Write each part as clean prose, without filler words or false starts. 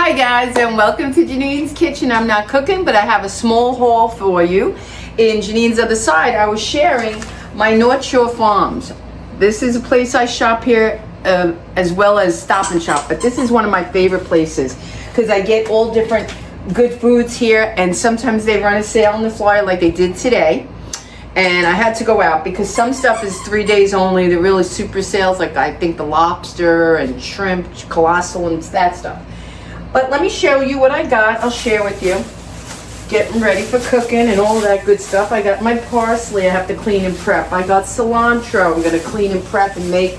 Hi guys, and welcome to Jeanine's Kitchen. I'm not cooking, but I have a small haul for you. In Jeanine's other side, I was sharing my North Shore Farms. This is a place I shop here as well as Stop and Shop, but this is one of my favorite places because I get all different good foods here, and sometimes they run a sale on the flyer like they did today. And I had to go out because some stuff is 3 days only. They're really super sales, like I think the lobster and shrimp, colossal and that stuff. But let me show you what I got. I'll share with you. Getting ready for cooking and all that good stuff. I got my parsley I have to clean and prep. I got cilantro I'm going to clean and prep and make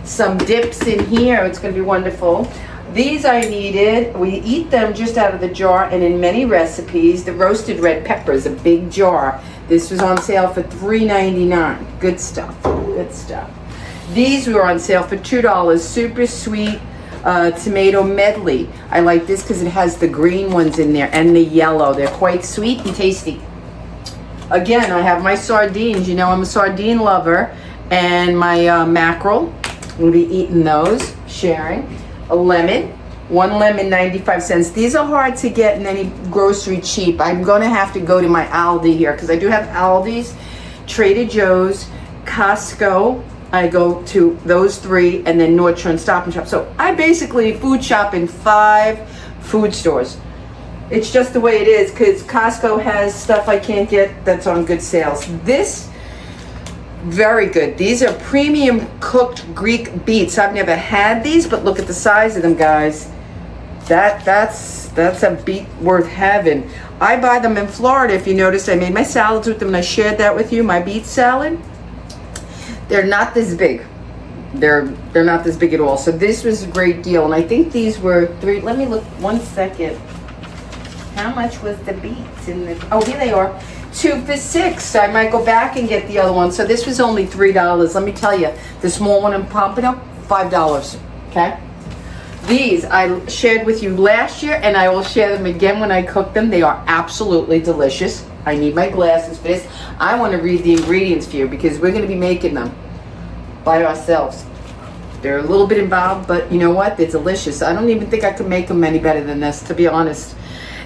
some dips in here. It's going to be wonderful. These I needed. We eat them just out of the jar and in many recipes. The roasted red peppers, a big jar. This was on sale for $3.99. Good stuff. Good stuff. These were on sale for $2. Super sweet tomato medley. I like this because it has the green ones in there and the yellow. They're quite sweet and tasty. Again, I have my sardines. You know I'm a sardine lover. And my mackerel. We'll be eating those, sharing. A lemon. One lemon, 95 cents. These are hard to get in any grocery cheap. I'm going to have to go to my Aldi here because I do have Aldi's, Trader Joe's, Costco. I go to those three, and then North Shore and Stop and Shop. So I basically food shop in 5 food stores. It's just the way it is because Costco has stuff I can't get that's on good sales. This, very good. These are premium cooked Greek beets. I've never had these, but look at the size of them, guys. That's a beet worth having. I buy them in Florida. If you noticed, I made my salads with them and I shared that with you, my beet salad. They're not this big. They're not this big at all. So this was a great deal. And I think these were $3. Let me look 1 second. How much was the beets in the, oh, here they are. 2 for $6. So I might go back and get the other one. So this was only $3. Let me tell you, the small one in Pompano, $5. Okay? These I shared with you last year, and I will share them again when I cook them. They are absolutely delicious. I need my glasses for this. I want to read the ingredients for you because we're going to be making them by ourselves. They're a little bit involved, but you know what? They're delicious. I don't even think I could make them any better than this, to be honest.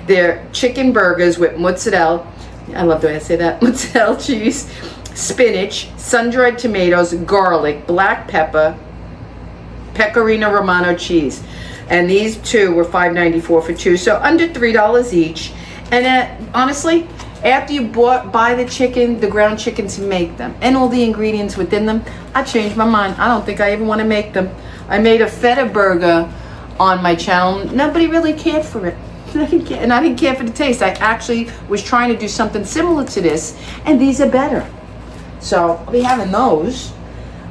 They're chicken burgers with mozzarella. I love the way I say that. Mozzarella cheese, spinach, sun-dried tomatoes, garlic, black pepper, pecorino romano cheese. And these two were $5.94 for 2, so under $3 each. And honestly, after you buy the chicken, the ground chicken to make them, and all the ingredients within them, I changed my mind. I don't think I even want to make them. I made a feta burger on my channel. Nobody really cared for it. And I didn't care for the taste. I actually was trying to do something similar to this, and these are better. So I'll be having those.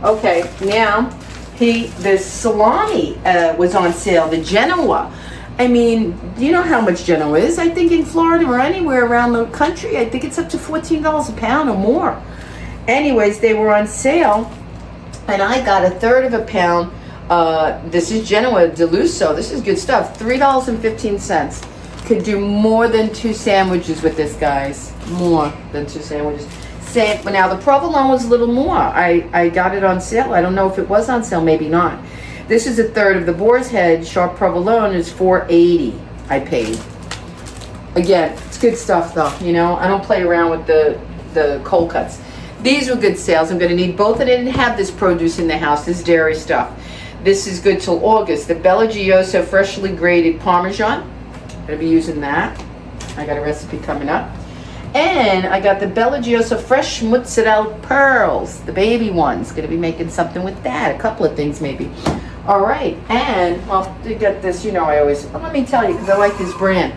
Okay, now the salami was on sale, the Genoa. I mean, do you know how much Genoa is? I think in Florida or anywhere around the country, I think it's up to $14 a pound or more. Anyways, they were on sale, and I got a third of a pound. This is Genoa Deluso. This is good stuff. $3.15. Could do more than 2 sandwiches with this, guys. More than 2 sandwiches. Now the provolone was a little more. I got it on sale. I don't know if it was on sale, maybe not. This is a third of the boar's head. Sharp provolone is $4.80 I paid. Again, it's good stuff though, you know. I don't play around with the cold cuts. These were good sales. I'm going to need both. I didn't have this produce in the house, this dairy stuff. This is good till August. The Bella Giosa freshly grated Parmesan. I'm going to be using that. I got a recipe coming up. And I got the Bella Giosa fresh mozzarella pearls, the baby ones. Going to be making something with that. A couple of things maybe. All right. And, well, to get this, you know I always, well, let me tell you because I like this brand.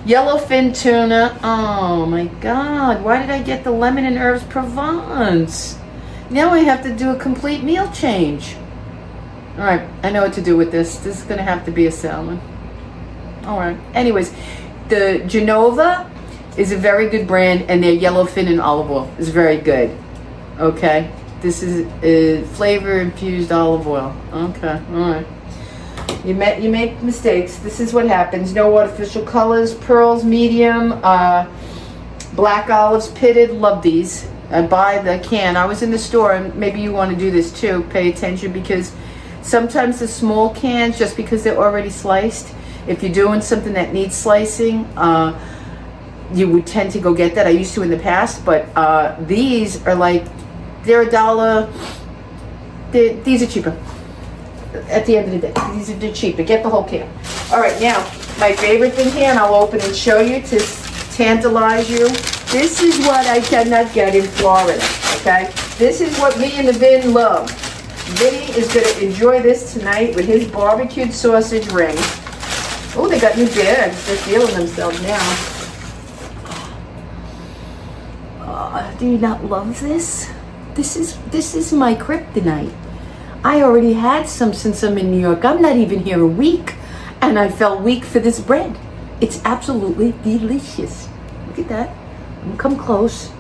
Yellowfin tuna. Oh, my God. Why did I get the lemon and herbs Provence? Now I have to do a complete meal change. All right. I know what to do with this. This is going to have to be a salmon. All right. Anyways, the Genova is a very good brand, and their yellowfin and olive oil is very good. Okay, this is flavor infused olive oil. Okay, all right. You make mistakes. This is what happens. No artificial colors. Pearls medium. Black olives pitted. Love these. I buy the can. I was in the store, and maybe you want to do this too. Pay attention because sometimes the small cans, just because they're already sliced, If you're doing something that needs slicing, you would tend to go get that. I used to in the past, but these are like, they're $1. These are cheaper. At the end of the day, these are cheaper. Get the whole can. All right, now my favorite thing here, and I'll open and show you to tantalize you. This is what I cannot get in Florida. Okay, this is what me and the Vin love. Vinny is going to enjoy this tonight with his barbecued sausage rings. Oh, they got new bags. They're feeling themselves now. Do you not love this? This is my kryptonite. I already had some since I'm in New York. I'm not even here a week, and I felt weak for this bread. It's absolutely delicious. Look at that. Come close.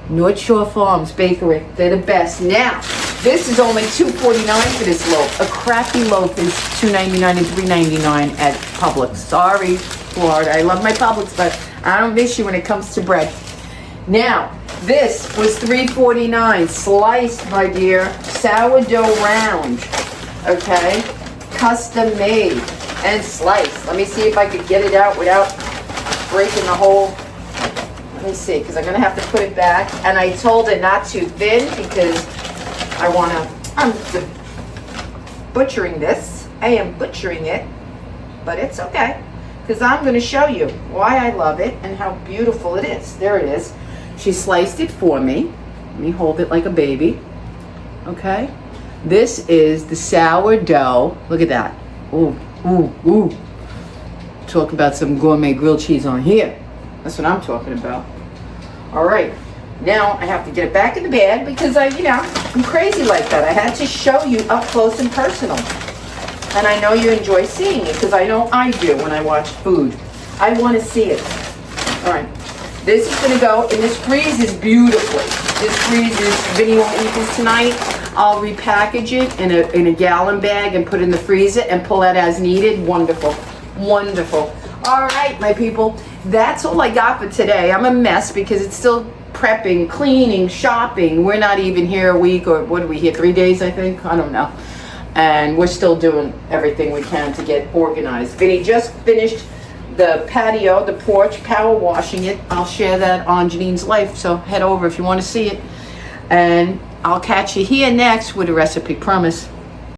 North Shore Farms Bakery. They're the best. Now, this is only $2.49 for this loaf. A crappy loaf is $2.99 and $3.99 at Publix. Sorry, Florida. I love my Publix, but I don't miss you when it comes to bread. Now, this was $3.49, sliced, my dear, sourdough round, okay, custom made and sliced. Let me see if I could get it out without breaking the whole. Let me see, because I'm gonna have to put it back. And I told it not too thin because I'm butchering this. I am butchering it, but it's okay, because I'm gonna show you why I love it and how beautiful it is. There it is. She sliced it for me. Let me hold it like a baby. Okay. This is the sourdough. Look at that. Ooh, ooh, ooh. Talk about some gourmet grilled cheese on here. That's what I'm talking about. All right. Now I have to get it back in the bag because I'm crazy like that. I had to show you up close and personal. And I know you enjoy seeing it because I know I do when I watch food. I want to see it. All right. This is going to go, and this freezes beautifully. This freezes. Vinny won't eat this tonight. I'll repackage it in a gallon bag and put it in the freezer and pull it as needed. Wonderful. Wonderful. All right, my people. That's all I got for today. I'm a mess because it's still prepping, cleaning, shopping. We're not even here a week, or what are we here, 3 days, I think? I don't know. And we're still doing everything we can to get organized. Vinny just finished the patio, the porch, power washing it. I'll share that on Jeanine's Life, so head over if you want to see it. And I'll catch you here next with a recipe, promise.